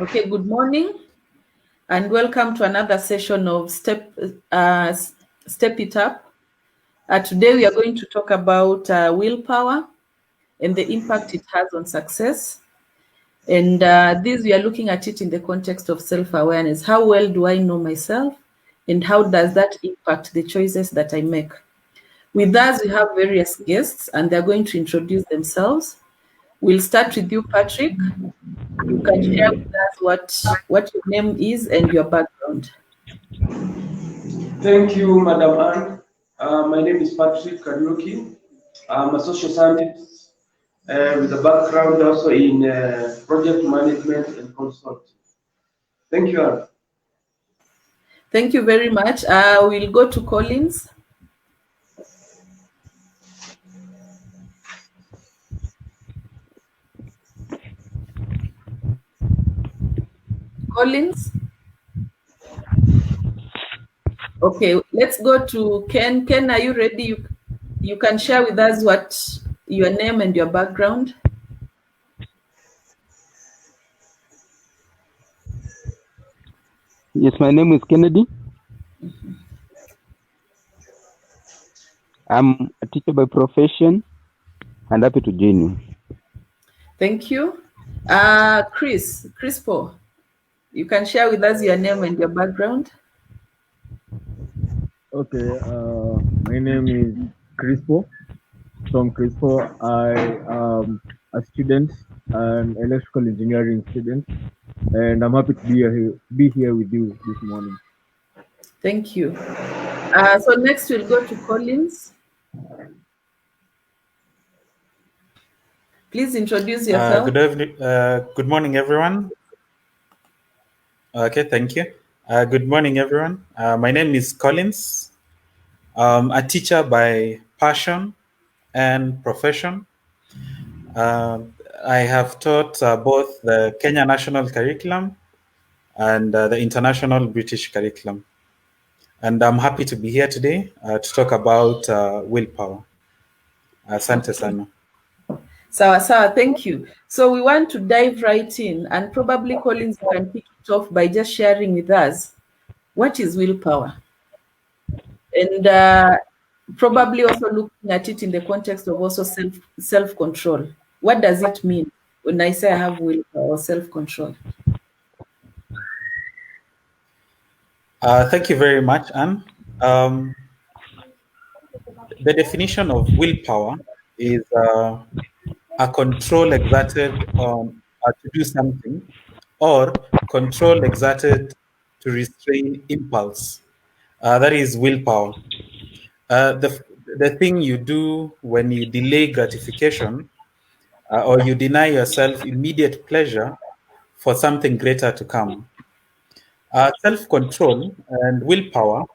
Okay, good morning and welcome to another session of Step It Up. Today we are going to talk about willpower and the impact it has on success. And this we are looking at it in the context of self-awareness. How well do I know myself and how does that impact the choices that I make? With us, we have various guests and they're going to introduce themselves. We'll start with you, Patrick. You can share with us what your name is and your background. Thank you, Madam Anne. My name is Patrick Kariuki. I'm a social scientist with a background also in project management and consulting. Thank you, Anne. Thank you very much. We'll go to Collins. Collins. Okay, let's go to Ken. Ken, are you ready? You can share with us what your name and your background. Yes, my name is Kennedy. I'm a teacher by profession and happy to join you. Thank you. Crispo, you can share with us your name and your background. Okay, my name is Crispo. From Crispo, I am a student, an electrical engineering student, and I'm happy to be here with you this morning. Thank you. So next we'll go to Collins. Please introduce yourself. Good morning, everyone. Okay, thank you. Good morning, everyone. My name is Collins. A teacher by passion and profession. I have taught both the Kenya National Curriculum and the International British Curriculum. And I'm happy to be here today to talk about willpower. Asante sana. Sawa, thank you. So we want to dive right in, and probably Collins, you can kick it off by just sharing with us what is willpower, and probably also looking at it in the context of also self-control. What does it mean when I say I have willpower or self-control? Thank you very much, Anne. The definition of willpower is a control exerted on to do something, or control exerted to restrain impulse. That is willpower. The thing you do when you delay gratification or you deny yourself immediate pleasure for something greater to come. Self-control and willpower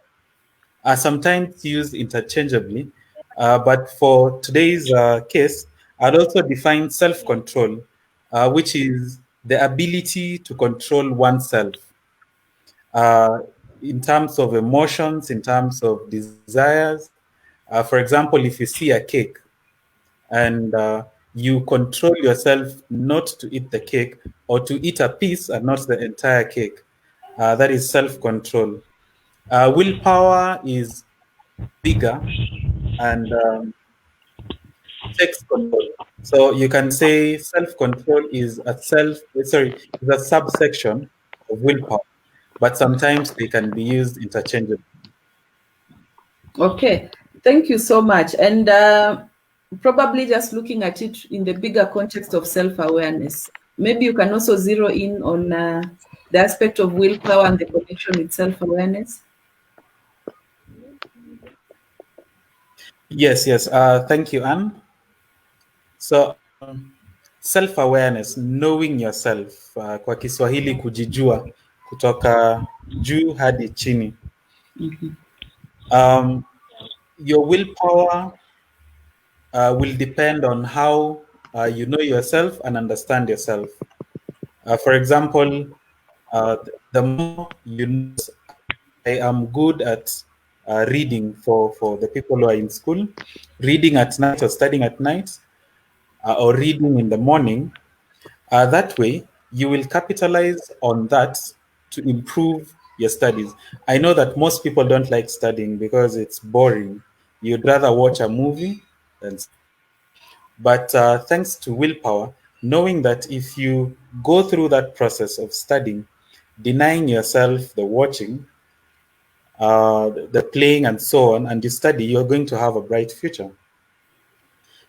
are sometimes used interchangeably, but for today's case, I'd also define self-control, which is the ability to control oneself in terms of emotions, in terms of desires. For example, if you see a cake and you control yourself not to eat the cake or to eat a piece and not the entire cake, that is self-control. Willpower is bigger and takes control. So you can say self-control is a subsection of willpower, but sometimes they can be used interchangeably. Okay, thank you so much. And probably just looking at it in the bigger context of self-awareness, maybe you can also zero in on the aspect of willpower and the connection with self-awareness. Yes. Thank you, Anne. So self-awareness, knowing yourself, kwa Kiswahili kujijua, kutoka juu hadi chini. Your willpower will depend on how you know yourself and understand yourself. For example, the more you know, I am good at reading for the people who are in school, reading at night or studying at night, or reading in the morning. That way, you will capitalize on that to improve your studies. I know that most people don't like studying because it's boring. You'd rather watch a movie than study. But thanks to willpower, knowing that if you go through that process of studying, denying yourself the watching, the playing, and so on, and you study, you're going to have a bright future.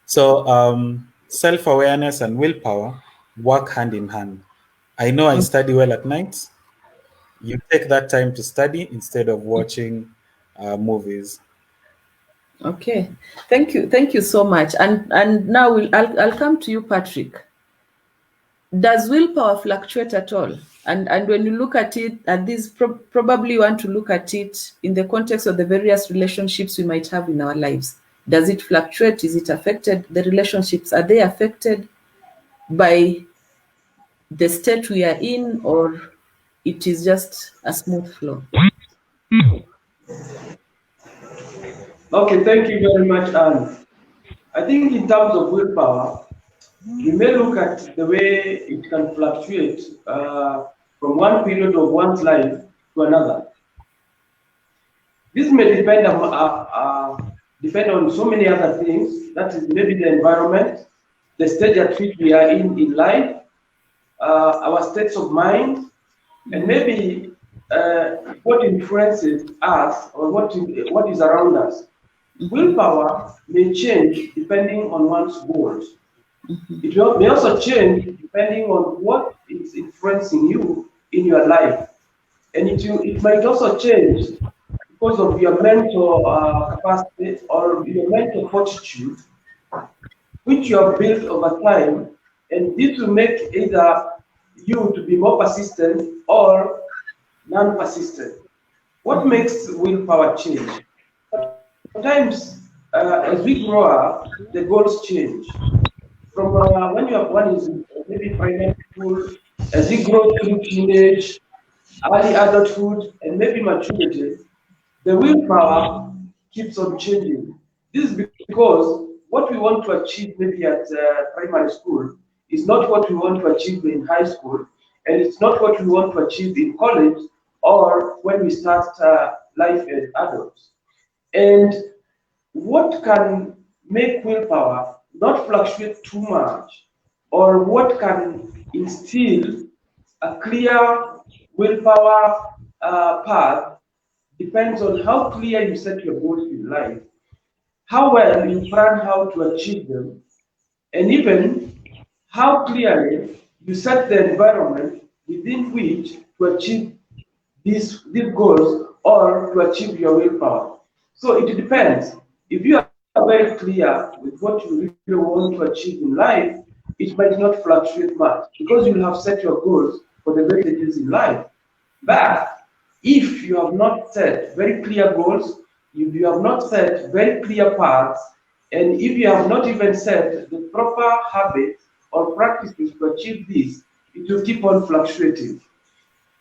So self awareness and willpower work hand in hand. I know I study well at night. You take that time to study instead of watching movies. Okay, thank you so much. And now I'll come to you, Patrick. Does willpower fluctuate at all? And when you look at it, at this, probably you want to look at it in the context of the various relationships we might have in our lives. Does it fluctuate? Is it affected? The relationships, are they affected by the state we are in, or it is just a smooth flow? Okay, thank you very much, Anne. I think in terms of willpower, we may look at the way it can fluctuate from one period of one's life to another. This may depend on so many other things. That is maybe the environment, the stage at which we are in life, our states of mind, and maybe what influences us or what is around us. Willpower may change depending on one's goals. It may also change depending on what is influencing you in your life. And it might also change because of your mental capacity or your mental fortitude, which you have built over time. And this will make either you to be more persistent or non-persistent. What makes willpower change? Sometimes, as we grow up, the goals change. From when one is maybe primary school, as you grow through teenage, early adulthood, and maybe maturity, the willpower keeps on changing. This is because what we want to achieve maybe at primary school is not what we want to achieve in high school, and it's not what we want to achieve in college or when we start life as adults. And what can make willpower not fluctuate too much, or what can instill a clear willpower path depends on how clear you set your goals in life, how well you plan how to achieve them, and even how clearly you set the environment within which to achieve these goals or to achieve your willpower. So it depends. If you are very clear with what you really want to achieve in life, it might not fluctuate much because you have set your goals for the very stages in life. But if you have not set very clear goals, if you have not set very clear paths, and if you have not even set the proper habits or practices to achieve this, it will keep on fluctuating.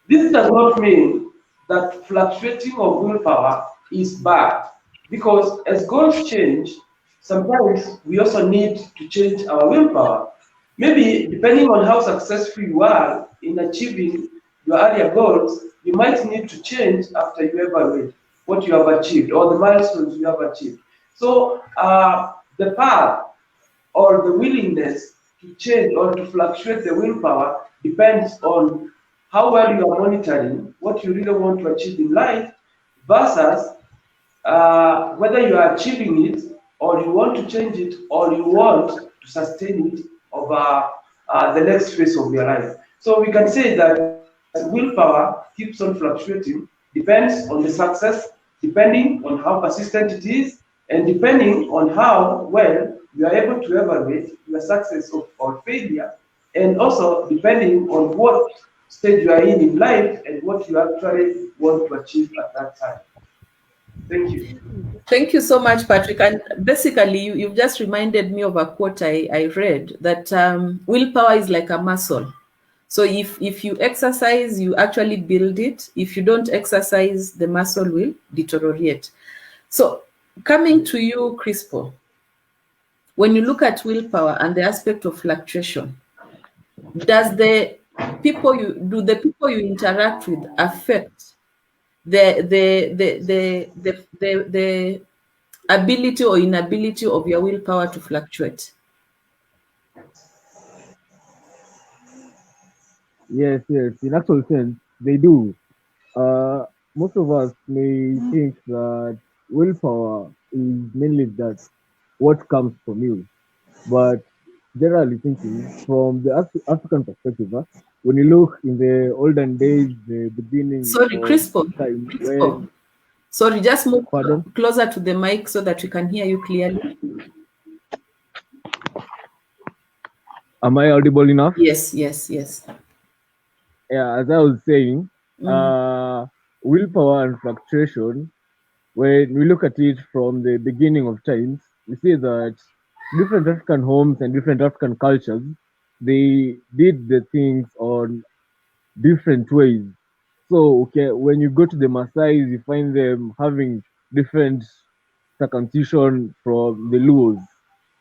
This does not mean that fluctuating of willpower is bad, because as goals change, sometimes we also need to change our willpower. Maybe depending on how successful you are in achieving your earlier goals, you might need to change after you evaluate what you have achieved or the milestones you have achieved. So the path or the willingness to change or to fluctuate the willpower depends on how well you are monitoring what you really want to achieve in life versus whether you are achieving it or you want to change it or you want to sustain it over the next phase of your life. So we can say that willpower keeps on fluctuating, depends on the success, depending on how persistent it is, and depending on how well you are able to evaluate your success or failure, and also depending on what stage you are in life and what you actually want to achieve at that time. Thank you. Thank you so much, Patrick. And basically, you've just reminded me of a quote I read that willpower is like a muscle. So if you exercise, you actually build it. If you don't exercise, the muscle will deteriorate. So coming to you, Crispo, when you look at willpower and the aspect of fluctuation, does the the people you interact with affect the ability or inability of your willpower to fluctuate? Yes, yes. In actual sense, they do. Uh, Most of us may think that willpower is mainly that what comes from you, but generally thinking from the African perspective, when you look in the olden days, the beginning Sorry, of Crispo. time, Crispo. when Sorry, just move pardon, closer to the mic so that we can hear you clearly. am I audible enough? Yes, yes, yes. Yeah, as I was saying, uh, willpower and fluctuation, when we look at it from the beginning of times, we see that different African homes and different African cultures, they did the things on different ways. So, okay, when you go to the Maasai, you find them having different circumcision from the Luos,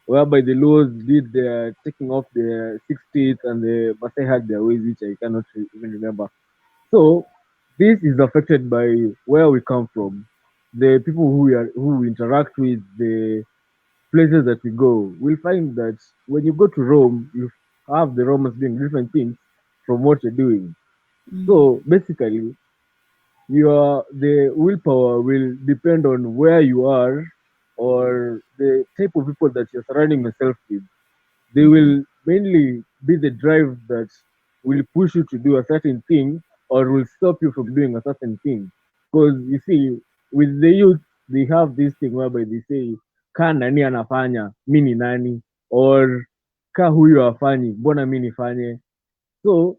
whereby the Luos did their taking off their 6 teeth and the Maasai had their ways, which I cannot even remember. So this is affected by where we come from, the people who we interact with, the places that we go. We'll find that when you go to Rome, you have the Romans doing different things from what you're doing. So basically, the willpower will depend on where you are or the type of people that you're surrounding yourself with. They will mainly be the drive that will push you to do a certain thing or will stop you from doing a certain thing. Because you see, with the youth, they have this thing whereby they say, ka nani anafanya, mi ni nani, or ka huyu afanyi, mbona mi nifanye. So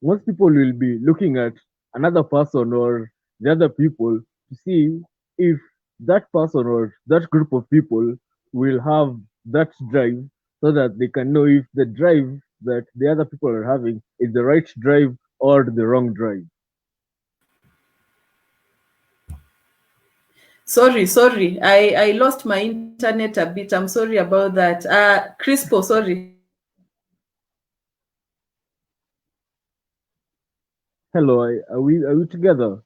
most people will be looking at another person or the other people to see if that person or that group of people will have that drive so that they can know if the drive that the other people are having is the right drive or the wrong drive. Sorry. I lost my internet a bit. I'm sorry about that. Crispo, sorry. Hello, are we together?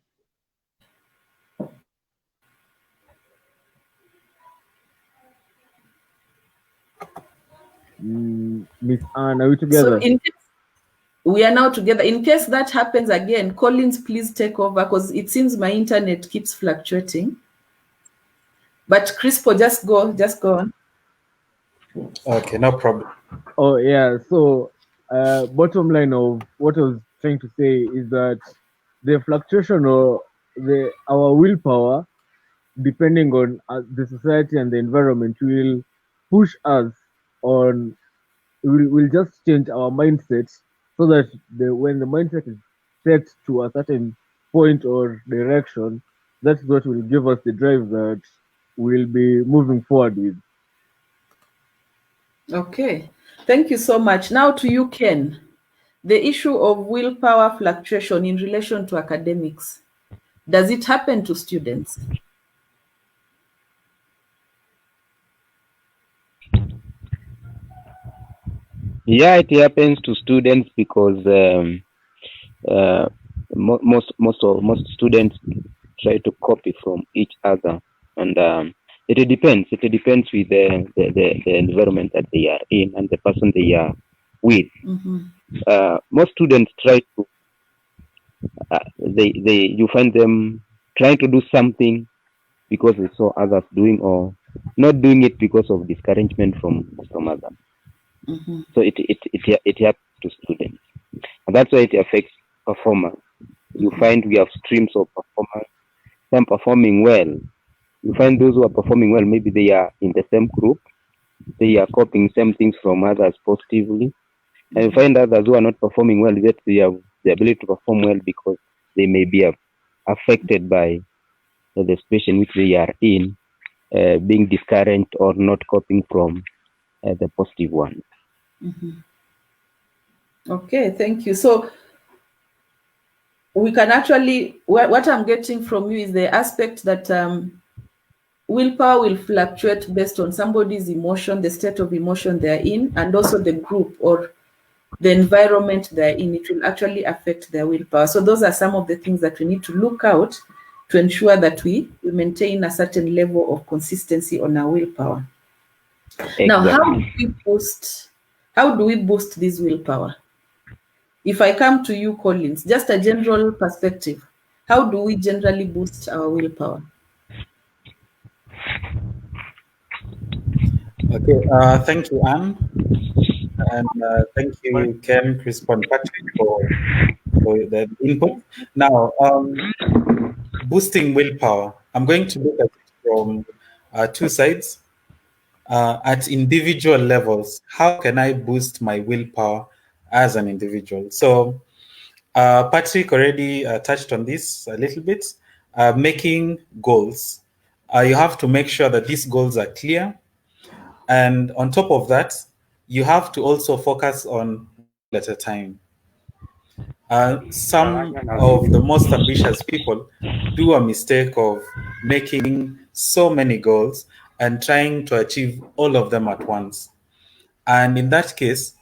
Miss Anne, are we So together? in case we are now together, in case that happens again, Collins, please take over because it seems my internet keeps fluctuating. But Crispo, just go on. Okay, no problem. Oh yeah. So bottom line of what I was trying to say is that the fluctuation or the our willpower, depending on the society and the environment, will push us on. Will just change our mindset so that when the mindset is set to a certain point or direction, that's what will give us the drive that we'll be moving forward with. Okay. Thank you so much. Now to you, Ken. The issue of willpower fluctuation in relation to academics. Does it happen to students? Yeah, it happens to students because most students try to copy from each other, and it depends. It depends with the environment that they are in and the person they are with. Most students try to they you find them trying to do something because they saw others doing, or not doing it because of discouragement from others. So it happens to students, and that's why it affects performance. You find we have streams of performance. Some performing well. You find those who are performing well, maybe they are in the same group, they are copying same things from others positively, and you find others who are not performing well, that they have the ability to perform well because they may be affected by the situation which they are in, being discouraged or not copying from the positive one. Okay, thank you. So we can actually, what I'm getting from you is the aspect that willpower will fluctuate based on somebody's emotion, the state of emotion they're in, and also the group or the environment they're in, it will actually affect their willpower. So those are some of the things that we need to look out to ensure that we maintain a certain level of consistency on our willpower. Now, Exactly. how do we boost this willpower? If I come to you, Collins, just a general perspective, how do we generally boost our willpower? Okay, thank you, Anne, and thank you, Ken, Chris, and Patrick, for the input. Now, boosting willpower. I'm going to look at it from two sides. At individual levels, how can I boost my willpower as an individual? So, Patrick already touched on this a little bit. Making goals. You have to make sure that these goals are clear. And on top of that, you have to also focus on one goal at a time. Some of the most ambitious people do a mistake of making so many goals and trying to achieve all of them at once. And in that case,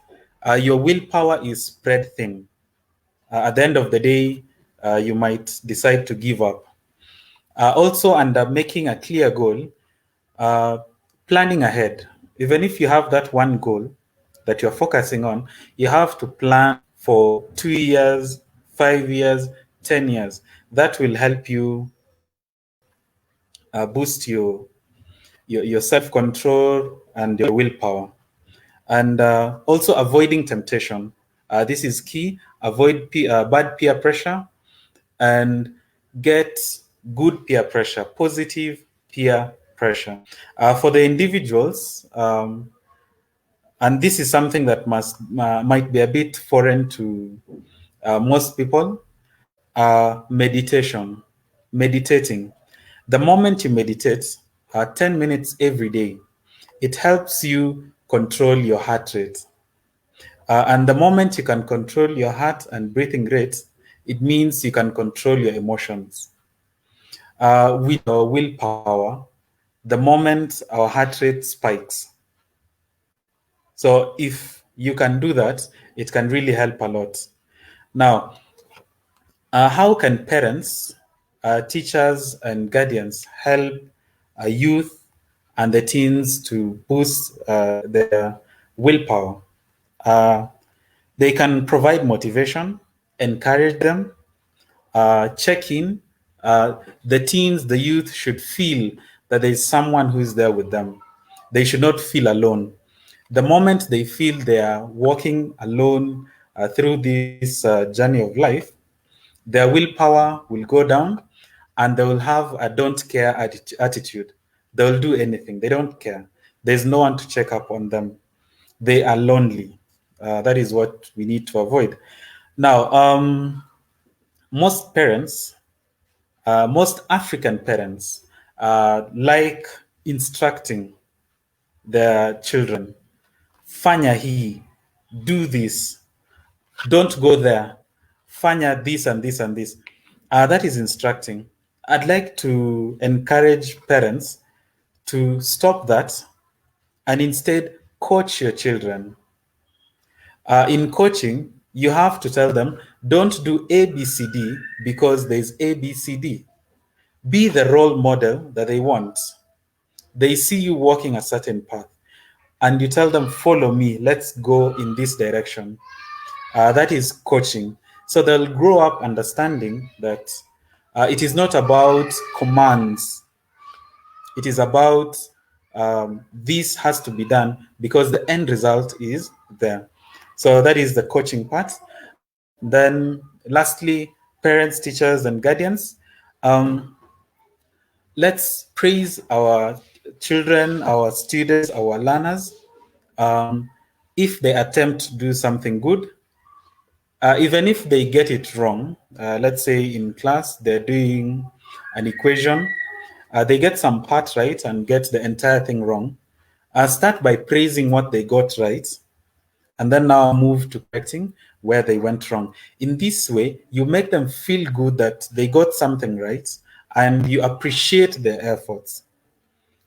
your willpower is spread thin. At the end of the day, you might decide to give up. Also, under making a clear goal, uh, planning ahead. Even if you have that one goal that you're focusing on, you have to plan for 2 years, 5 years, 10 years. That will help you boost your self-control and your willpower. And also avoiding temptation. This is key. Avoid bad peer pressure and get good peer pressure, positive peer pressure. For the individuals, and this is something that might be a bit foreign to most people, meditating. The moment you meditate, 10 minutes every day, it helps you control your heart rate. And the moment you can control your heart and breathing rate, it means you can control your emotions. With our willpower, the moment our heart rate spikes. So if you can do that, it can really help a lot. Now, how can parents, teachers, and guardians help youth and the teens to boost their willpower? Uh, they can provide motivation, encourage them, check in. The teens, the youth should feel that there is someone who is there with them. They should not feel alone. The moment they feel they are walking alone through this journey of life, their willpower will go down and they will have a don't care attitude. They will do anything. They don't care. There's no one to check up on them. They are lonely. That is what we need to avoid. Now, most parents, most African parents, like instructing their children. Fanya hii, do this, don't go there, fanya this and this and this. That is instructing. I'd like to encourage parents to stop that and instead coach your children. In coaching, you have to tell them, don't do ABCD because there's ABCD. Be the role model that they want. They see you walking a certain path and you tell them, follow me, let's go in this direction. That is coaching. So they'll grow up understanding that it is not about commands. It is about this has to be done because the end result is there. So that is the coaching part. Then lastly, parents, teachers, and guardians. Let's praise our children, our students, our learners. If they attempt to do something good, even if they get it wrong, let's say in class they're doing an equation, they get some part right and get the entire thing wrong. Start by praising what they got right, and then now move to correcting where they went wrong. In this way, you make them feel good that they got something right and you appreciate their efforts.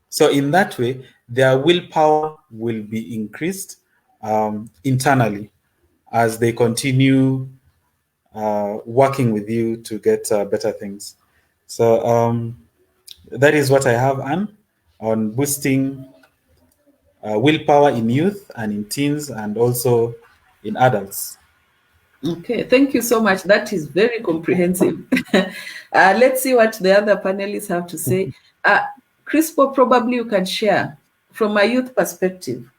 So in that way, their willpower will be increased internally. as they continue working with you to get better things. So that is what I have, Anne, on boosting willpower in youth and in teens and also in adults. Okay, thank you so much. That is very comprehensive. Let's see what the other panelists have to say. Crispo, probably you can share from a youth perspective.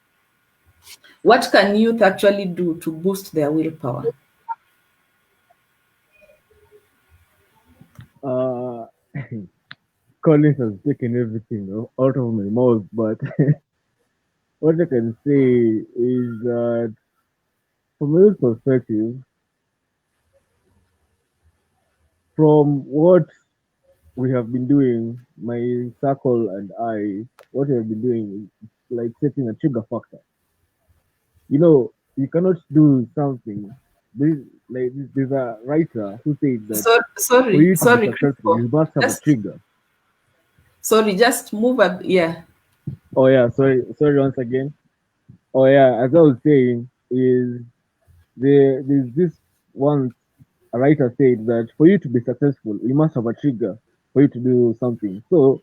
What can youth actually do to boost their willpower? Uh, Collins has taken everything out of my mouth, but what I can say is that from a youth perspective, from what we have been doing, my circle and I, what we have been doing is like setting a trigger factor. You cannot do something. There's a writer who said that for you to be Sorry, successful, Crispo. you must have a trigger. Sorry, just move up. Yeah. Oh yeah, sorry once again. Oh yeah, as I was saying, there's this one a writer said that for you to be successful, you must have a trigger for you to do something. So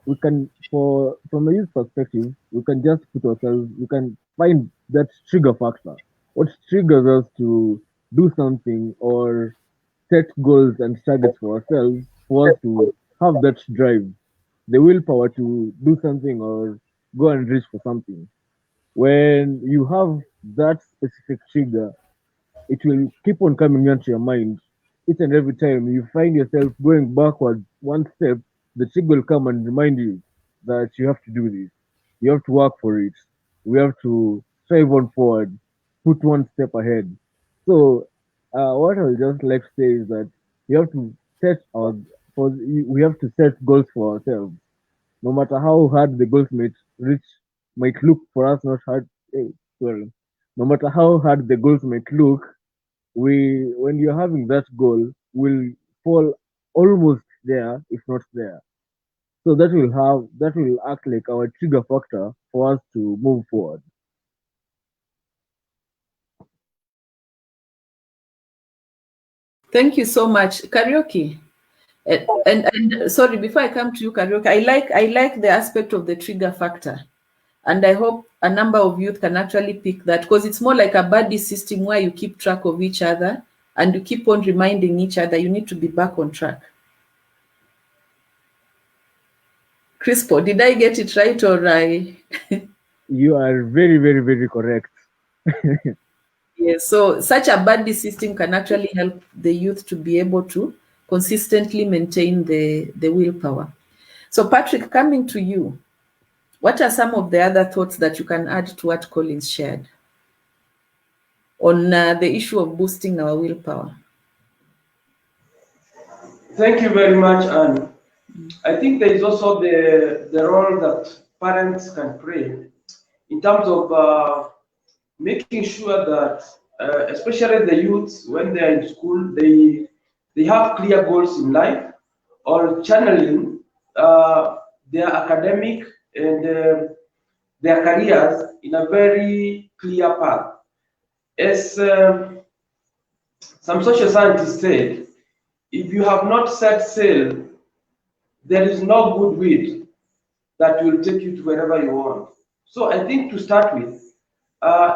we can, from a youth perspective, we can just put ourselves, we can find that trigger factor. What triggers us to do something or set goals and targets for ourselves, for us to have that drive, the willpower to do something or go and reach for something. When you have that specific trigger, it will keep on coming into your mind each and every time you find yourself going backwards one step. The trigger will come and remind you that you have to do this, you have to work for it, we have to strive on forward, put one step ahead. So what I would just like to say is that you have to set our we have to set goals for ourselves, no matter how hard the goals might look for us, not hard. Sorry, no matter how hard the goals might look, when you're having that goal, will fall almost there, if not there. So that will act like our trigger factor for us to move forward. Thank you so much. Karaoke. And sorry, before I come to you, Karaoke, I like the aspect of the trigger factor. And I hope a number of youth can actually pick that, because it's more like a buddy system where you keep track of each other and you keep on reminding each other you need to be back on track. Crispo, did I get it right or I? You are very, very, very correct. Yes, so such a buddy system can actually help the youth to be able to consistently maintain the willpower. So Patrick, coming to you, what are some of the other thoughts that you can add to what Collins shared on the issue of boosting our willpower? Thank you very much, Anne. I think there is also the role that parents can play in terms of making sure that, especially the youths, when they are in school, they have clear goals in life, or channeling their academic and their careers in a very clear path. As some social scientists said, if you have not set sail, there is no good wind that will take you to wherever you want. So I think to start with,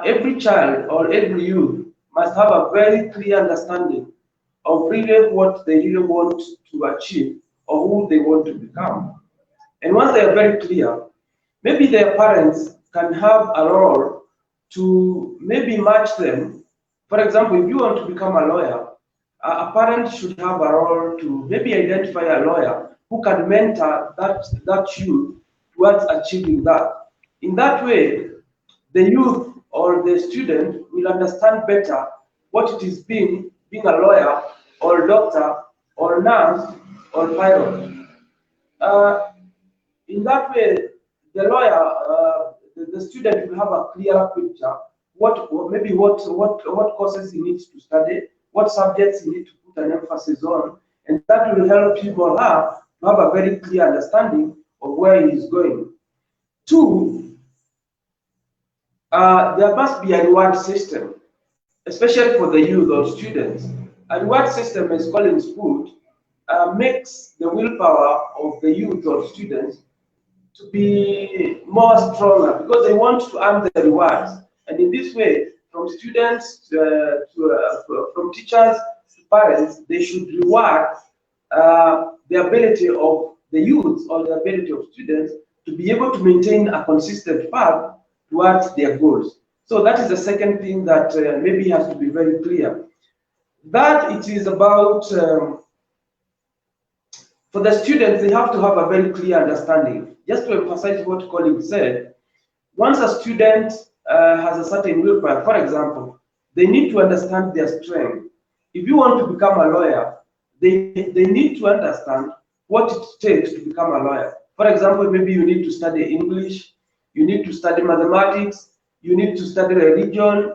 every child or every youth must have a very clear understanding of really what they really want to achieve or who they want to become. And once they are very clear, maybe their parents can have a role to maybe match them. For example, if you want to become a lawyer, a parent should have a role to maybe identify a lawyer who can mentor that youth towards achieving that. In that way, the youth or the student will understand better what it is being a lawyer or a doctor or nurse or pilot. Uh, in that way, the lawyer, the student will have a clearer picture what courses he needs to study, what subjects he needs to put an emphasis on, and that will help him or her to have a very clear understanding of where he is going. Two, there must be a reward system. especially for the youth or students. A reward system, as Collins put, makes the willpower of the youth or students to be more stronger because they want to earn the rewards. And in this way, from students from teachers to parents, they should reward the ability of the youth or the ability of students to be able to maintain a consistent path towards their goals. So that is the second thing that maybe has to be very clear. That it is about for the students, they have to have a very clear understanding. Just to emphasize what Colin said, once a student has a certain willpower, for example, they need to understand their strength. If you want to become a lawyer, they need to understand what it takes to become a lawyer. For example, maybe you need to study English, you need to study mathematics, you need to study religion,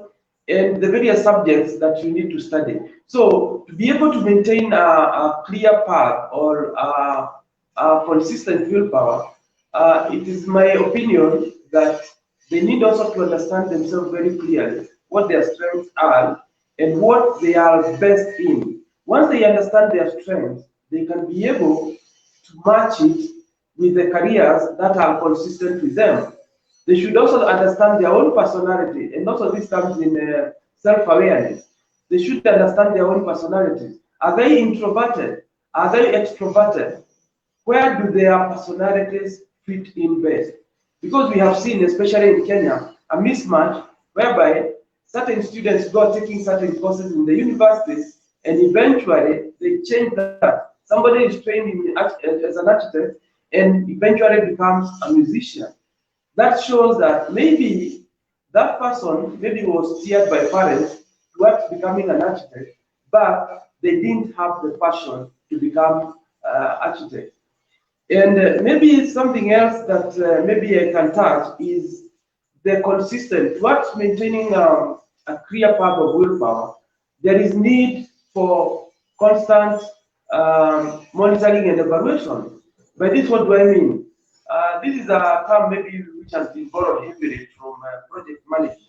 and the various subjects that you need to study. So to be able to maintain a clear path or a consistent willpower, it is my opinion that they need also to understand themselves very clearly, what their strengths are and what they are best in. Once they understand their strengths, they can be able to match it with the careers that are consistent with them. They should also understand their own personality, and also this comes in self-awareness. They should understand their own personalities. Are they introverted? Are they extroverted? Where do their personalities fit in best? Because we have seen, especially in Kenya, a mismatch whereby certain students go taking certain courses in the universities, and eventually they change that. Somebody is trained as an architect and eventually becomes a musician. That shows that maybe that person maybe was steered by parents towards becoming an architect, but they didn't have the passion to become architect. And maybe something else that maybe I can touch is the consistent towards maintaining a clear path of willpower. There is need for constant monitoring and evaluation. By this, what do I mean? This is a term maybe which has been borrowed heavily from project management.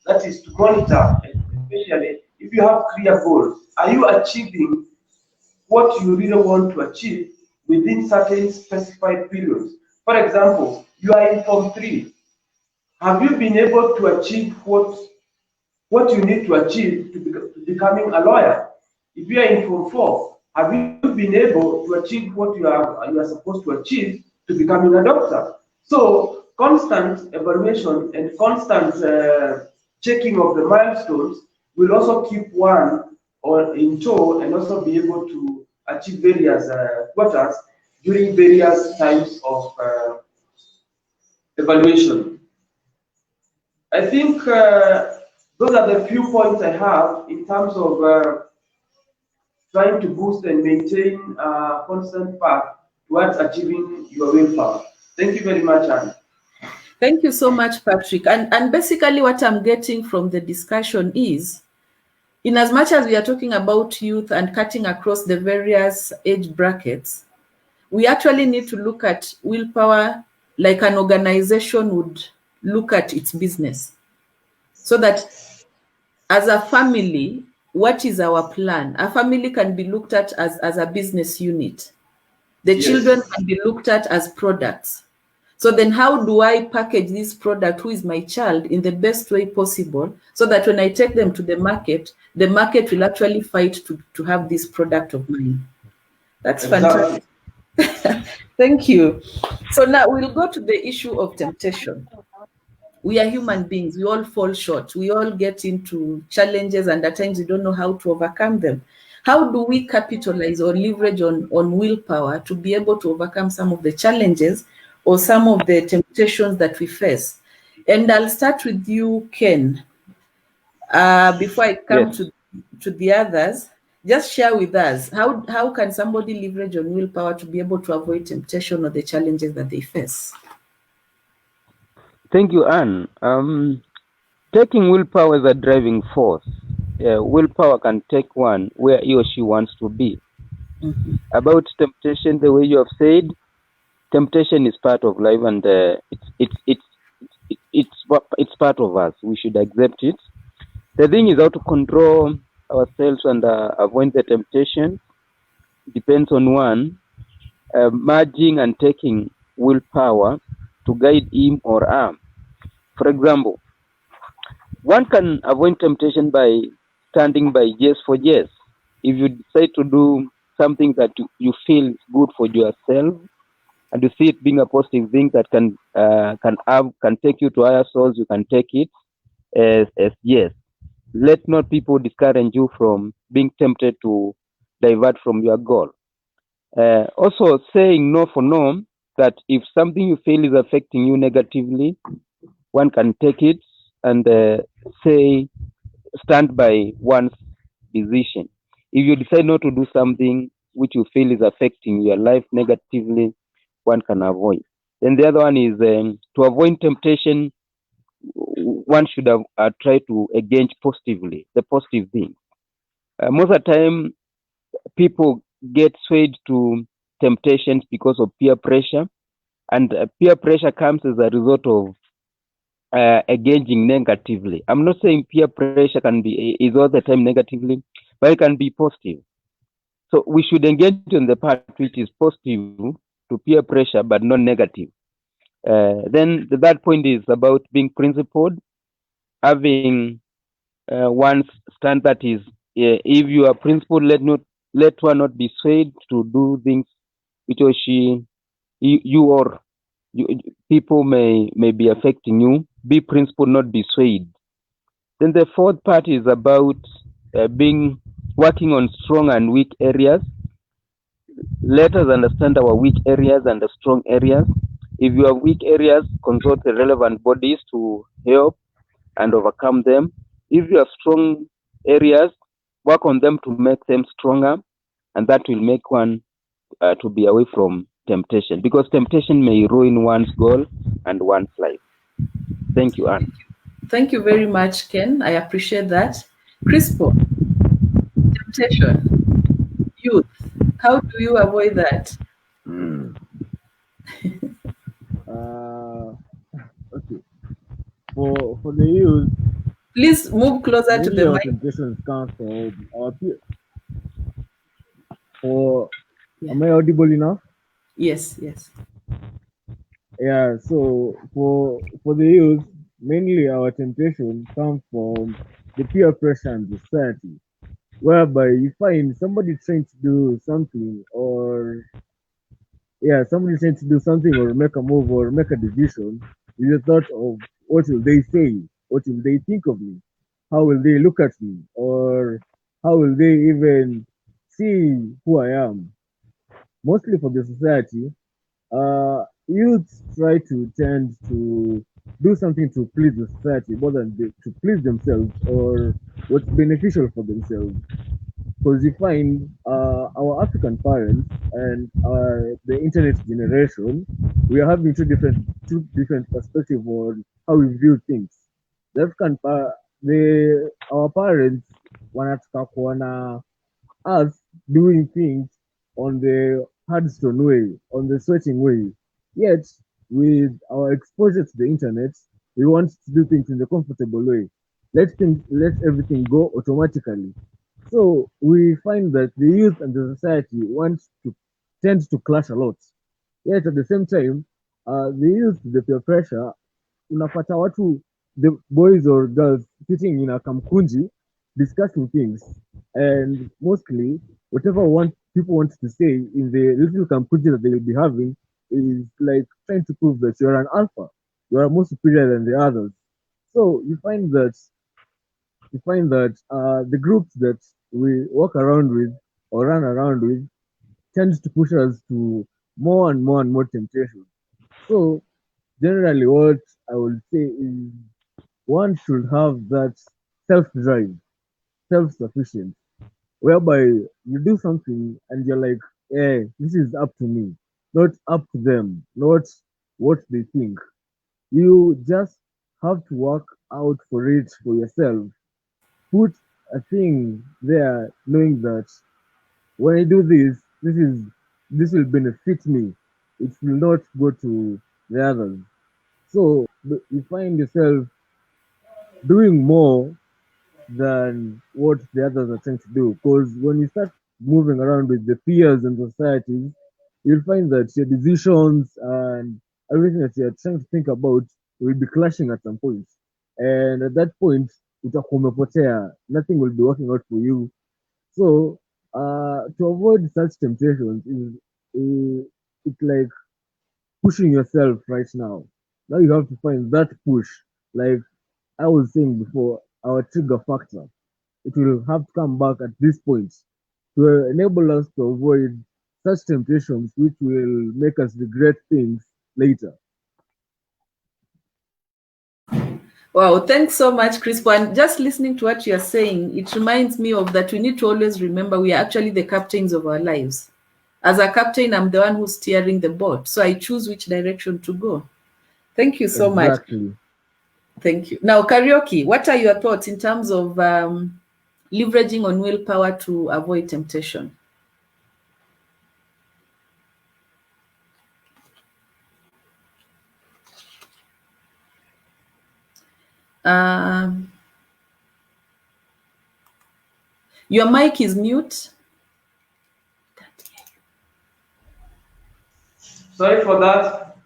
That is to monitor, especially if you have clear goals. Are you achieving what you really want to achieve within certain specified periods? For example, you are in Form 3. Have you been able to achieve what you need to achieve to becoming a lawyer? If you are in Form 4, have you been able to achieve what you are supposed to achieve to becoming a doctor? So constant evaluation and constant checking of the milestones will also keep one in tow and also be able to achieve various quotas during various times of evaluation. I think those are the few points I have in terms of trying to boost and maintain a constant path towards achieving your willpower. Thank you very much, Anne. Thank you so much, Patrick. And basically what I'm getting from the discussion is, in as much as we are talking about youth and cutting across the various age brackets, we actually need to look at willpower like an organization would look at its business. So that as a family, what is our plan? A family can be looked at as a business unit. The Yes. children can be looked at as products. So then how do I package this product, who is my child, in the best way possible, so that when I take them to the market will actually fight to have this product of mine? That's fantastic. Thank you. So now we'll go to the issue of temptation. We are human beings. We all fall short. We all get into challenges, and at times we don't know how to overcome them. How do we capitalize or leverage on willpower to be able to overcome some of the challenges or some of the temptations that we face? And I'll start with you, Ken. Before I come to the others, just share with us, how can somebody leverage on willpower to be able to avoid temptation or the challenges that they face? Thank you, Anne. Taking willpower as a driving force. Willpower can take one where he or she wants to be. Mm-hmm. About temptation, the way you have said, temptation is part of life, and it's part of us. We should accept it. The thing is how to control ourselves and avoid the temptation depends on one, merging and taking willpower to guide him or her. For example, one can avoid temptation by standing by yes for yes. If you decide to do something that you feel is good for yourself and you see it being a positive thing that can take you to higher souls, you can take it as yes. Let not people discourage you from being tempted to divert from your goal. Also, saying no for no, that if something you feel is affecting you negatively, one can take it and say, stand by one's decision. If you decide not to do something which you feel is affecting your life negatively, one can avoid. Then the other one is to avoid temptation, one should have try to engage positively, the positive thing. Most of the time, people get swayed to temptations because of peer pressure, and peer pressure comes as a result of engaging negatively. I'm not saying peer pressure is all the time negatively, but it can be positive. So we should engage on the part which is positive to peer pressure, but not negative. Then the third point is about being principled, having one's stand that is, if you are principled, let one not be swayed to do things which or she you or you, people may be affecting you. Be principled, not be swayed. Then the fourth part is about being working on strong and weak areas. Let us understand our weak areas and the strong areas. If you have weak areas, consult the relevant bodies to help and overcome them. If you have strong areas, work on them to make them stronger, and that will make one to be away from temptation, because temptation may ruin one's goal and one's life. Thank you, Anne. Thank you very much, Ken. I appreciate that. Crispo, temptation, youth. How do you avoid that? Uh, okay. For the youth, Please move closer to mainly the our mic. temptations come from our peers. For Yeah. Am I audible enough? Yes, yes. Yeah. So for the youth, mainly our temptation comes from the peer pressure and society, whereby you find somebody trying to do something, or yeah, somebody trying to do something or make a move or make a decision with the thought of what will they say, what will they think of me, how will they look at me, or how will they even see who I am. Mostly for the society, youths try to tend to do something to please the society more than to please themselves or what's beneficial for themselves. Because you find our African parents and the internet generation, we are having two different perspectives on how we view things. The our parents wanataka kuona us doing things on the hardstone way, on the sweating way. Yet, with our exposure to the internet, we want to do things in the comfortable way. Let everything go automatically. So we find that the youth and the society want to tend to clash a lot. Yet at the same time, the youth, the peer pressure, unapata watu, the boys or girls sitting in a kamkunji discussing things, and mostly whatever people want to say in the little kamkunji that they will be having is like trying to prove that you're an alpha, you are more superior than the others. So you find that the groups that we walk around with or run around with tends to push us to more and more and more temptation. So generally, what I would say is one should have that self-drive, self-sufficient, whereby you do something and you're like, hey, this is up to me, not up to them, not what they think. You just have to work out for it for yourself. Put a thing there knowing that when I do this, this will benefit me. It will not go to the others. So you find yourself doing more than what the others are trying to do. Because when you start moving around with the peers and societies, you'll find that your decisions and everything that you're trying to think about will be clashing at some point. And at that point, nothing will be working out for you. So, to avoid such temptations it's like pushing yourself right now. Now you have to find that push. Like I was saying before, our trigger factor. It will have to come back at this point to enable us to avoid such temptations which will make us regret things later. Wow, thanks so much, Crispo. And just listening to what you're saying, it reminds me of that we need to always remember we are actually the captains of our lives. As a captain, I'm the one who's steering the boat. So I choose which direction to go. Thank you so much. Exactly. Thank you. Now, Karaoke, what are your thoughts in terms of leveraging on willpower to avoid temptation? Your mic is mute. Sorry for that.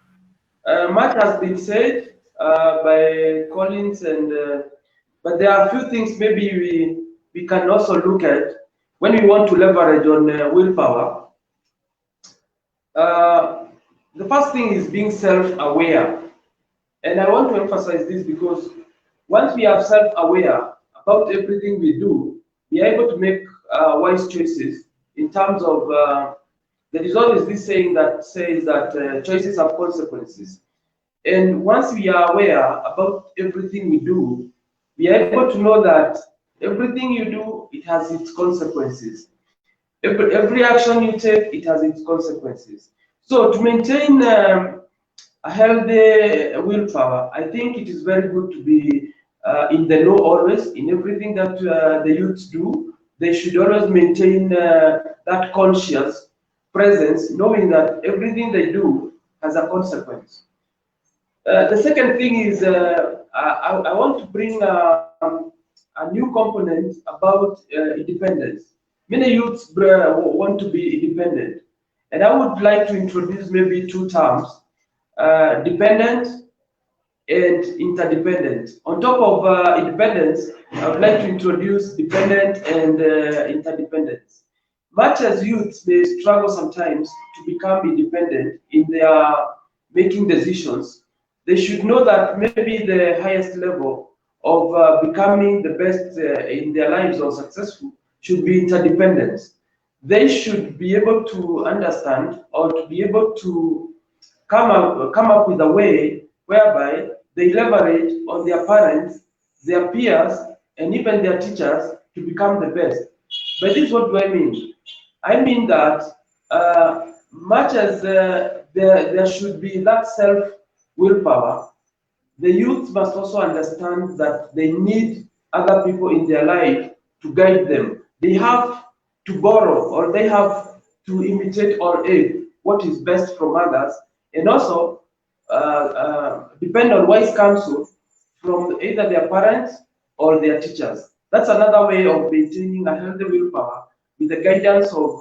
Much has been said by Collins, but there are a few things maybe we can also look at when we want to leverage on willpower. The first thing is being self-aware, and I want to emphasize this because once we are self-aware about everything we do, we are able to make wise choices in terms of. There is always this saying that says that choices have consequences. And once we are aware about everything we do, we are able to know that everything you do, it has its consequences. Every action you take, it has its consequences. So to maintain a healthy willpower, I think it is very good to be in the know always, in everything that the youths do. They should always maintain that conscious presence, knowing that everything they do has a consequence. The second thing is I want to bring a new component about independence. Many youths want to be independent, and I would like to introduce maybe two terms: dependent and interdependent. On top of independence, I would like to introduce dependent and interdependence. Much as youths may struggle sometimes to become independent in their making decisions, they should know that maybe the highest level of becoming the best in their lives or successful should be interdependence. They should be able to understand or to be able to come up with a way whereby they leverage on their parents, their peers, and even their teachers to become the best. By this, what do I mean? I mean that much as there should be that self willpower, the youth must also understand that they need other people in their life to guide them. They have to borrow or they have to imitate or aid what is best from others, and also depend on wise counsel from either their parents or their teachers. That's another way of maintaining a healthy willpower with the guidance of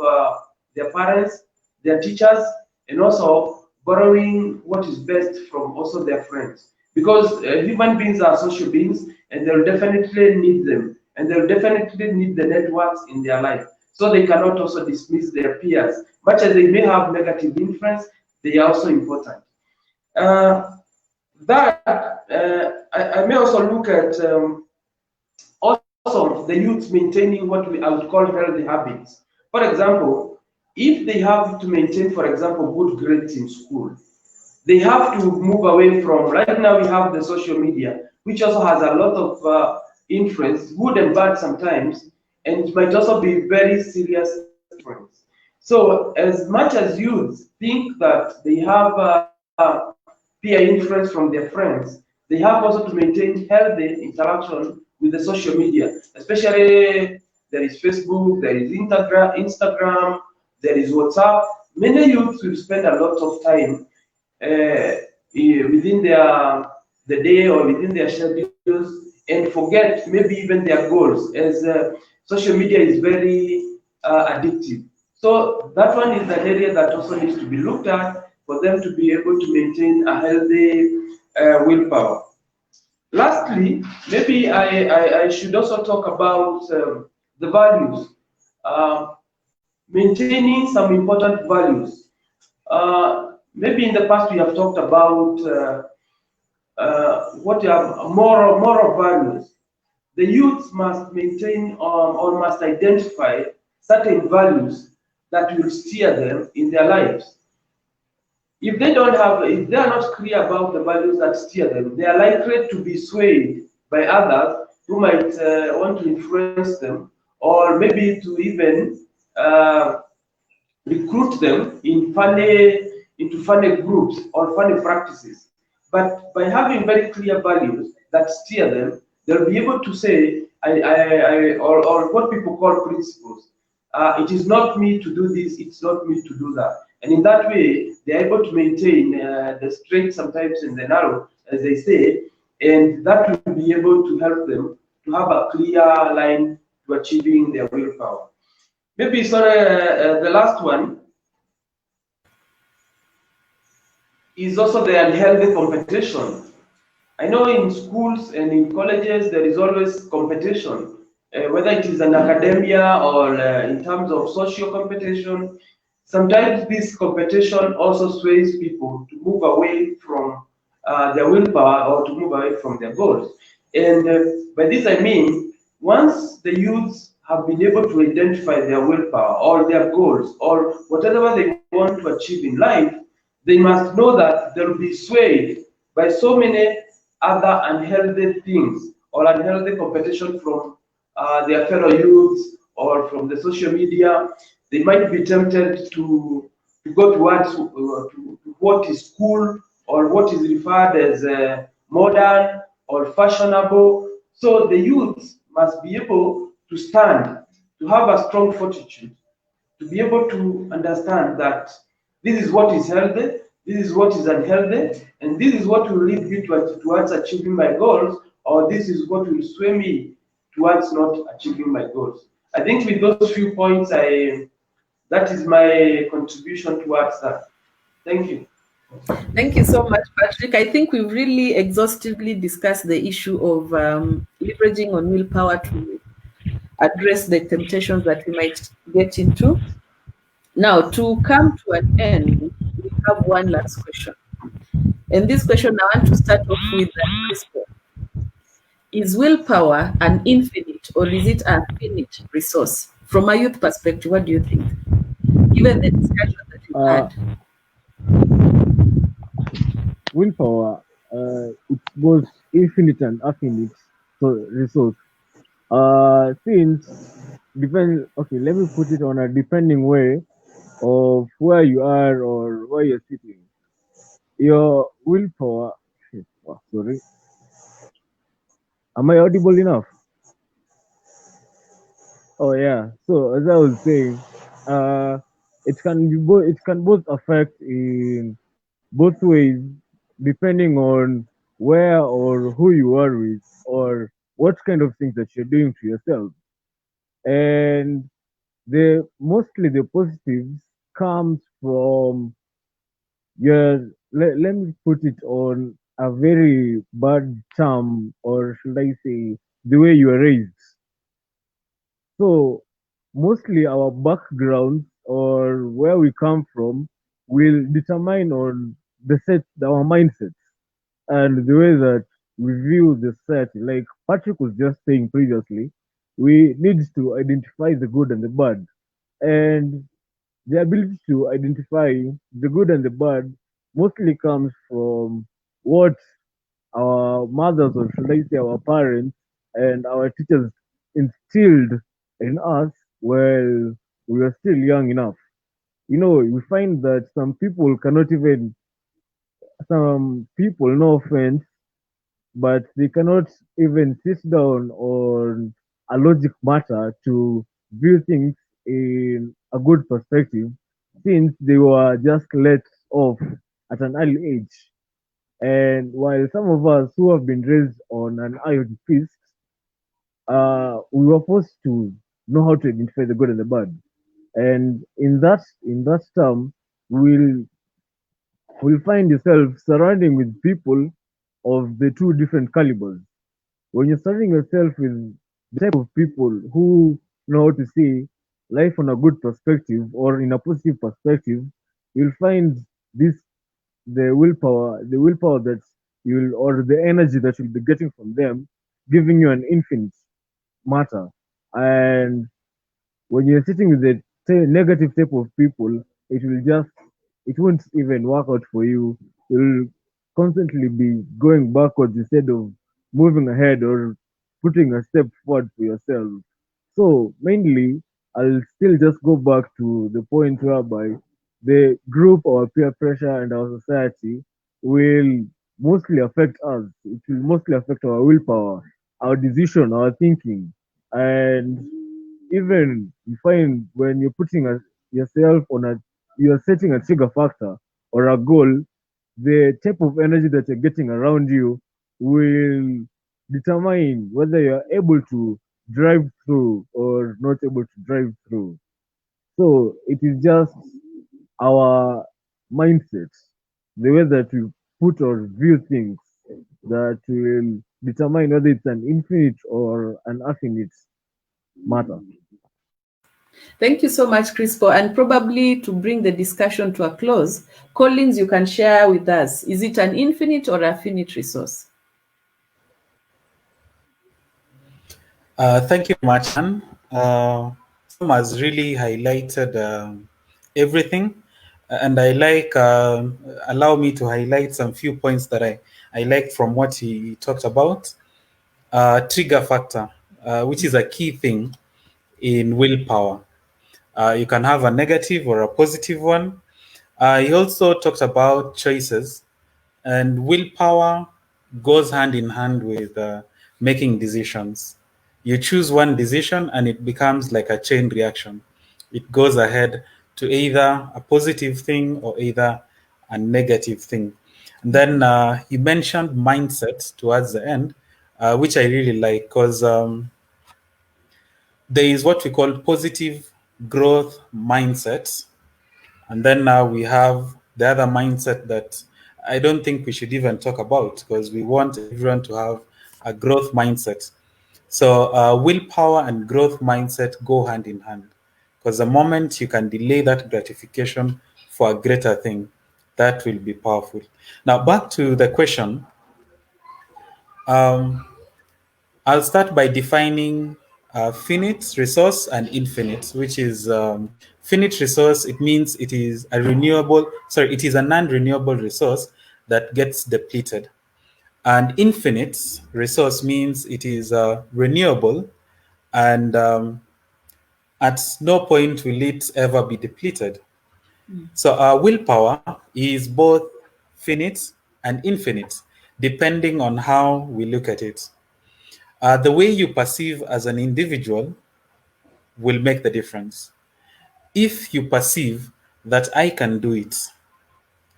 their parents, their teachers, and also borrowing what is best from also their friends. Because human beings are social beings and they'll definitely need them, and they'll definitely need the networks in their life. So they cannot also dismiss their peers. Much as they may have negative influence, they are also important. I may also look at also the youth maintaining what I would call healthy habits. For example, if they have to maintain, for example, good grades in school, they have to move away from, right now we have the social media, which also has a lot of influence, good and bad sometimes, and it might also be very serious influence. So as much as youths think that they have peer influence from their friends, they have also to maintain healthy interaction with the social media, especially there is Facebook, there is Instagram, there is WhatsApp. Many youths will spend a lot of time within the day or within their schedules and forget maybe even their goals, as social media is very addictive. So that one is an area that also needs to be looked at for them to be able to maintain a healthy willpower. Lastly, maybe I should also talk about the values. Um, Maintaining some important values. Maybe in the past we have talked about what are moral values. The youth must maintain or must identify certain values that will steer them in their lives. If they don't have, if they are not clear about the values that steer them, they are likely to be swayed by others who might want to influence them, or maybe to even recruit them into funny groups or funny practices. But by having very clear values that steer them, they'll be able to say, or what people call principles. It is not me to do this, it's not me to do that. And in that way, they're able to maintain the straight sometimes and the narrow, as they say, and that will be able to help them to have a clear line to achieving their willpower. Maybe sorry, the last one is also the unhealthy competition. I know in schools and in colleges there is always competition, whether it is an academia or in terms of social competition. Sometimes this competition also sways people to move away from their willpower or to move away from their goals. And by this I mean, once the youths have been able to identify their willpower or their goals or whatever they want to achieve in life, they must know that they will be swayed by so many other unhealthy things or unhealthy competition from their fellow youths or from the social media. They might be tempted to go towards to what is cool or what is referred as modern or fashionable. So the youth must be able to stand, to have a strong fortitude, to be able to understand that this is what is healthy, this is what is unhealthy, and this is what will lead me towards achieving my goals, or this is what will sway me towards not achieving my goals. I think with those few points, that is my contribution towards that. Thank you. Thank you so much, Patrick. I think we've really exhaustively discussed the issue of leveraging on willpower to address the temptations that we might get into. Now, to come to an end, we have one last question. And this question I want to start off with Crystal. Is willpower an infinite or is it a finite resource? From a youth perspective, what do you think? Given the discussion that we've had. Willpower, it's both infinite and finite so resource. Since depend. Okay, let me put it on a depending way of where you are or where you're sitting. Your willpower. Sorry, am I audible enough? Oh yeah. So as I was saying, uh, it can be both. It can both affect in both ways, depending on where or who you are with, or what kind of things that you're doing to yourself. And the mostly the positives comes from let me put it on a very bad term, or should I say the way you are raised. So mostly our backgrounds or where we come from will determine on our mindsets and the way that we view the society. Like Patrick was just saying previously, we need to identify the good and the bad. And the ability to identify the good and the bad mostly comes from what our mothers, or should I say our parents and our teachers, instilled in us while we were still young enough. We find that some people, no offense, but they cannot even sit down on a logic matter to view things in a good perspective, since they were just let off at an early age. And while some of us who have been raised on an iron fist we were forced to know how to identify the good and the bad. And in that term, we'll will find yourself surrounding with people of the two different calibers. When you're surrounding yourself with the type of people who know how to see life on a good perspective or in a positive perspective, you'll find this the willpower that you'll or the energy that you'll be getting from them, giving you an infinite matter. And when you're sitting with the negative type of people, it won't even work out for you. You'll constantly be going backwards instead of moving ahead or putting a step forward for yourself. So mainly, I'll still just go back to the point whereby the group, our peer pressure, and our society will mostly affect us. It will mostly affect our willpower, our decision, our thinking, and even you find when you're putting yourself on you're setting a trigger factor or a goal, the type of energy that you're getting around you will determine whether you're able to drive through or not able to drive through. So it is just our mindset, the way that we put or view things, that will determine whether it's an infinite or an finite matter. Thank you so much, Crispo. And probably to bring the discussion to a close, Collins, you can share with us, is it an infinite or a finite resource? Thank you much, Anne. Sam has really highlighted everything, and I like allow me to highlight some few points that I like from what he talked about. Trigger factor, which is a key thing in willpower. You can have a negative or a positive one. He also talked about choices, and willpower goes hand in hand with making decisions. You choose one decision and it becomes like a chain reaction. It goes ahead to either a positive thing or either a negative thing. And then he mentioned mindset towards the end, which I really like because there is what we call positive growth mindset. And then now we have the other mindset that I don't think we should even talk about because we want everyone to have a growth mindset. So willpower and growth mindset go hand in hand because the moment you can delay that gratification for a greater thing, that will be powerful. Now, back to the question. Um, I'll start by defining finite resource and infinite, which is finite resource. It means it is a it is a non-renewable resource that gets depleted. And infinite resource means it is renewable and at no point will it ever be depleted. So our willpower is both finite and infinite, depending on how we look at it. The way you perceive as an individual will make the difference. If you perceive that I can do it,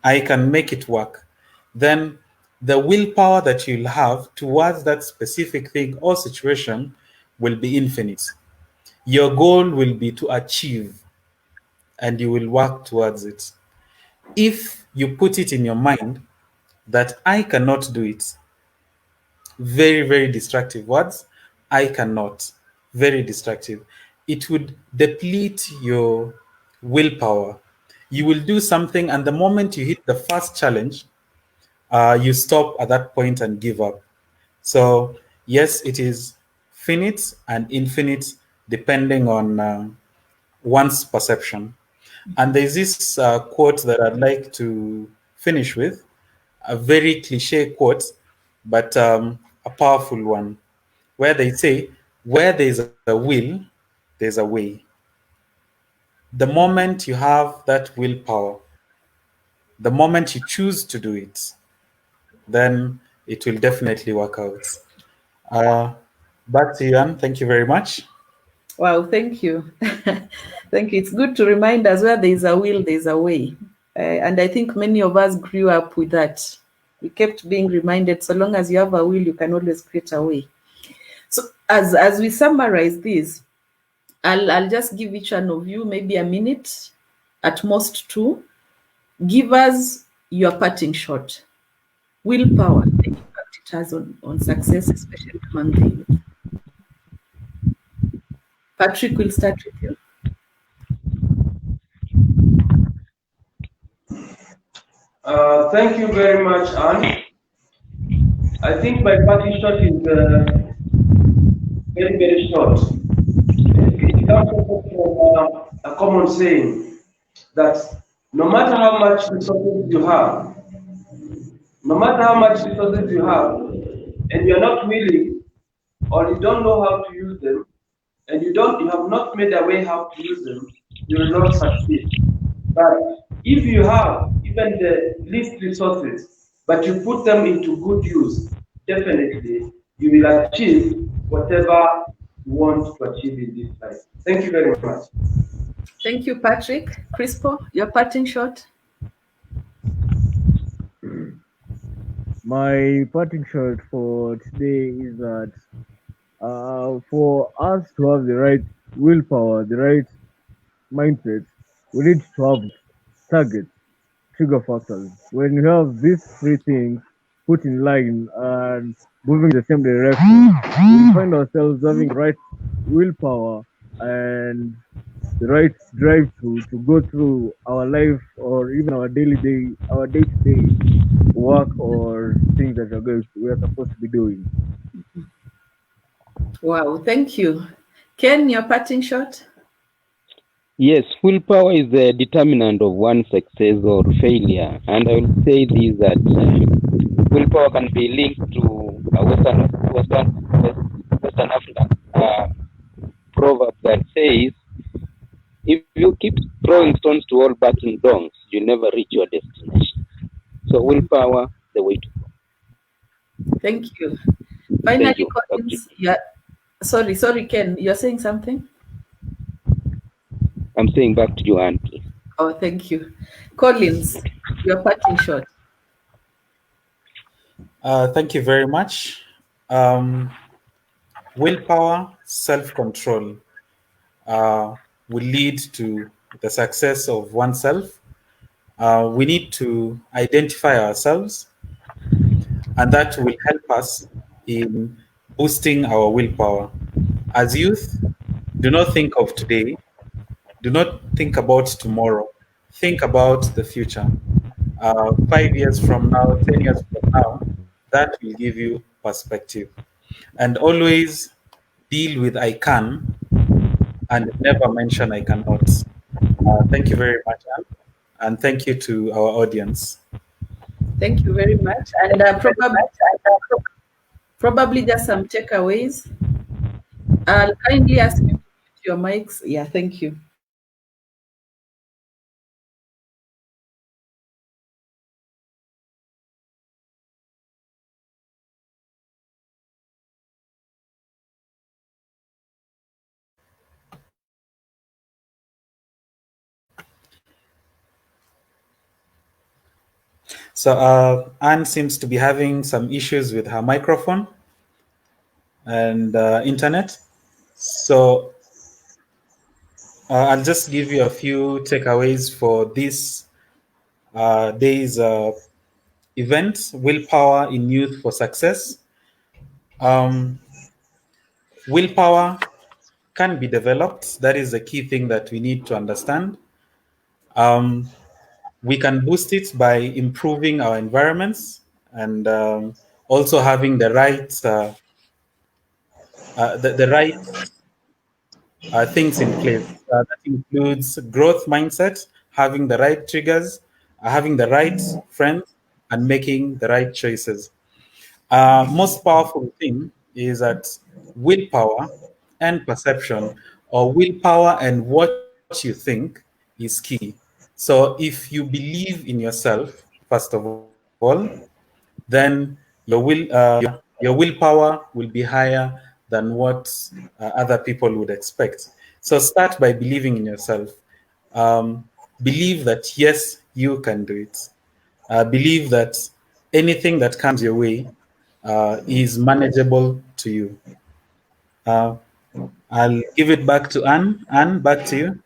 I can make it work, then the willpower that you'll have towards that specific thing or situation will be infinite. Your goal will be to achieve and you will work towards it. If you put it in your mind that I cannot do it, very, very destructive words. I cannot. Very destructive. It would deplete your willpower. You will do something, and the moment you hit the first challenge, you stop at that point and give up. So, yes, it is finite and infinite depending on one's perception. And there's this quote that I'd like to finish with, a very cliche quote, but a powerful one, where they say, where there's a will, there's a way. The moment you have that willpower, the moment you choose to do it, then it will definitely work out. Uh, Back to you, Anne. Thank you very much. Wow, thank you. Thank you. It's good to remind us where there is a will, there is a way. And I think many of us grew up with that. We kept being reminded so long as you have a will, you can always create a way. So as we summarize this, I'll just give each one of you maybe a minute, at most two. Give us your parting shot. Willpower, the impact it has on success, especially among the youth. Patrick, we'll start with you. Thank you very much, Anne. I think my parting shot is very, very short. It comes from a common saying that no matter how much resources you have, no matter how much resources you have, and you're not willing or you don't know how to use them, and you have not made a way how to use them, you will not succeed. But if you have even the least resources, but you put them into good use, definitely you will achieve whatever you want to achieve in this life. Thank you very much. Thank you, Patrick. Crispo, your parting shot. My parting shot for today is that for us to have the right willpower, the right mindset, we need to have targets, trigger factors. When you have these three things put in line and moving in the same direction, we find ourselves having the right willpower and the right drive to go through our life or even our day to day work or things that we are supposed to be doing. Wow, thank you. Ken, your parting shot. Yes, willpower is the determinant of one's success or failure. And I will say this that willpower can be linked to a Western African proverb that says, if you keep throwing stones to all barking dogs, you'll never reach your destination. So willpower, the way to go. Thank you. Finally, you. Collins, sorry, Ken, you're saying something? I'm saying back to you, Anne, please. Oh, thank you. Collins, your parting shot. Thank you very much. Willpower, self-control will lead to the success of oneself. We need to identify ourselves, and that will help us in boosting our willpower. As youth, do not think of today, do not think about tomorrow, think about the future. 5 years from now, 10 years from now, that will give you perspective. And always deal with I can and never mention I cannot. Thank you very much, Anne, and thank you to our audience. Thank you very much. And probably just some takeaways. I'll kindly ask you to mute your mics. Yeah, thank you. So Anne seems to be having some issues with her microphone and internet. So I'll just give you a few takeaways for this day's event, Willpower in Youth for Success. Willpower can be developed. That is the key thing that we need to understand. We can boost it by improving our environments and also having the right things in place. That includes growth mindset, having the right triggers, having the right friends, and making the right choices. Most powerful thing is that willpower and perception, or willpower and what you think, is key. So if you believe in yourself, first of all, then your willpower will be higher than what other people would expect. So start by believing in yourself. Believe that yes, you can do it. Believe that anything that comes your way is manageable to you. I'll give it back to Anne. Anne, back to you.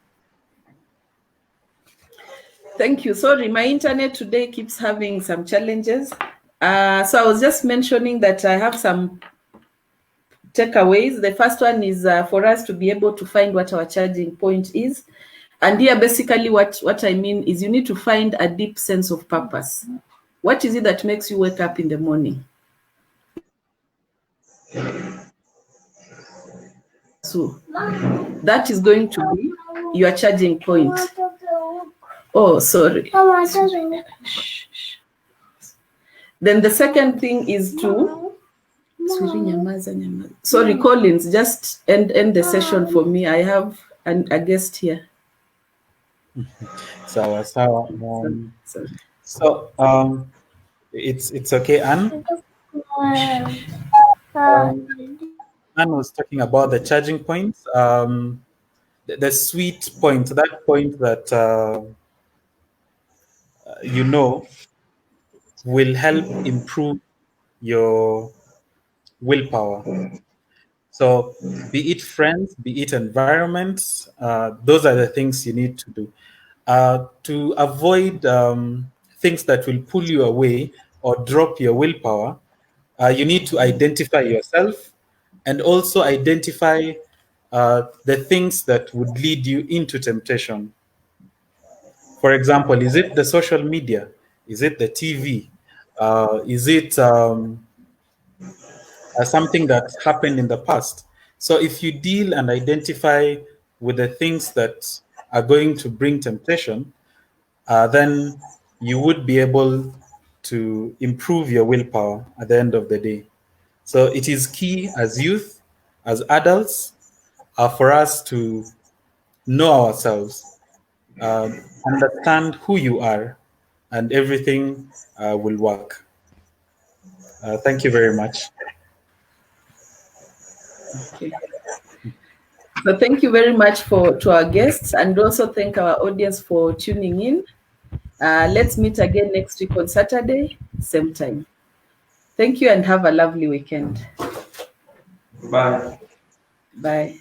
Thank you. Sorry, my internet today keeps having some challenges. So I was just mentioning that I have some takeaways. The first one is for us to be able to find what our charging point is. And here, basically, what I mean is you need to find a deep sense of purpose. What is it that makes you wake up in the morning? So that is going to be your charging point. Oh, sorry. Then the second thing is to sorry, Collins, just end the session for me. I have a guest here. So Sorry. it's okay, Anne. Anne was talking about the charging points. The sweet point, that point that will help improve your willpower. So, be it friends, be it environments, those are the things you need to do. To avoid things that will pull you away or drop your willpower, you need to identify yourself and also identify the things that would lead you into temptation. For example, is it the social media? Is it the TV? Is it something that happened in the past? So if you deal and identify with the things that are going to bring temptation, then you would be able to improve your willpower at the end of the day. So it is key as youth, as adults, for us to know ourselves, understand who you are, and everything will work. Thank you very much. Okay. So thank you very much to our guests, and also thank our audience for tuning in. Let's meet again next week on Saturday, same time. Thank you and have a lovely weekend. Bye. Bye.